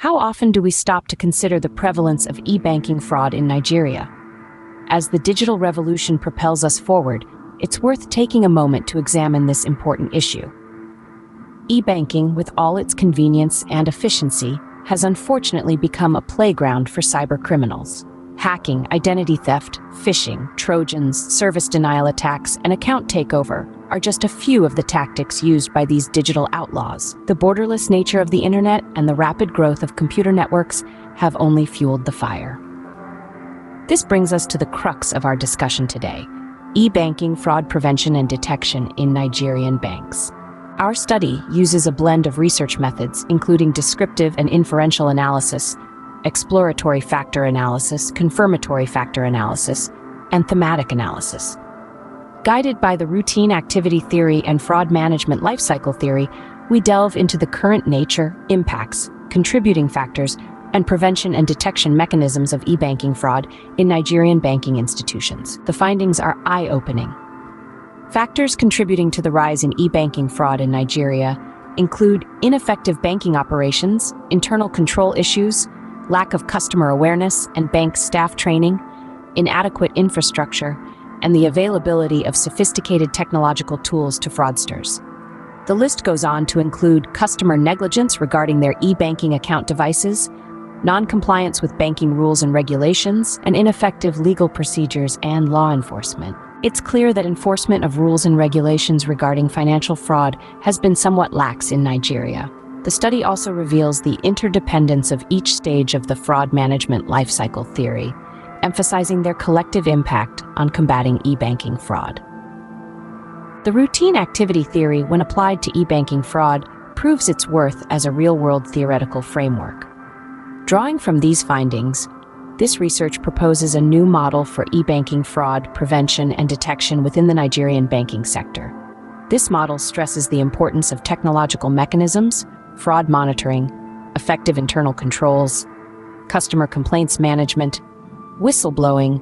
How often do we stop to consider the prevalence of e-banking fraud in Nigeria? As the digital revolution propels us forward, it's worth taking a moment to examine this important issue. E-banking, with all its convenience and efficiency, has unfortunately become a playground for cybercriminals. Hacking, identity theft, phishing, Trojans, service denial attacks, and account takeover are just a few of the tactics used by these digital outlaws. The borderless nature of the internet and the rapid growth of computer networks have only fueled the fire. This brings us to the crux of our discussion today: e-banking fraud prevention and detection in Nigerian banks. Our study uses a blend of research methods, including descriptive and inferential analysis, exploratory factor analysis, confirmatory factor analysis, and thematic analysis. Guided by the routine activity theory and fraud management lifecycle theory, we delve into the current nature, impacts, contributing factors, and prevention and detection mechanisms of e-banking fraud in Nigerian banking institutions. The findings are eye-opening. Factors contributing to the rise in e-banking fraud in Nigeria include ineffective banking operations, internal control issues, lack of customer awareness and bank staff training, inadequate infrastructure, and the availability of sophisticated technological tools to fraudsters. The list goes on to include customer negligence regarding their e-banking account devices, non-compliance with banking rules and regulations, and ineffective legal procedures and law enforcement. It's clear that enforcement of rules and regulations regarding financial fraud has been somewhat lax in Nigeria. The study also reveals the interdependence of each stage of the fraud management lifecycle theory, emphasizing their collective impact on combating e-banking fraud. The routine activity theory, when applied to e-banking fraud, proves its worth as a real-world theoretical framework. Drawing from these findings, this research proposes a new model for e-banking fraud prevention and detection within the Nigerian banking sector. This model stresses the importance of technological mechanisms, fraud monitoring, effective internal controls, customer complaints management, whistleblowing,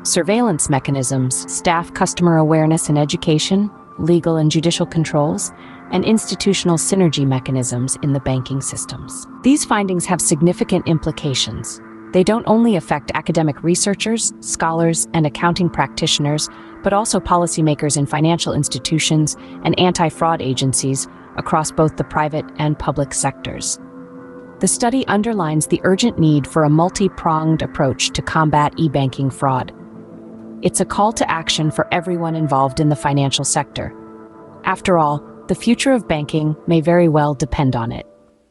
surveillance mechanisms, staff customer awareness and education, legal and judicial controls, and institutional synergy mechanisms in the banking systems. These findings have significant implications. They don't only affect academic researchers, scholars, and accounting practitioners, but also policymakers in financial institutions and anti-fraud agencies across both the private and public sectors. The study underlines the urgent need for a multi-pronged approach to combat e-banking fraud. It's a call to action for everyone involved in the financial sector. After all, the future of banking may very well depend on it.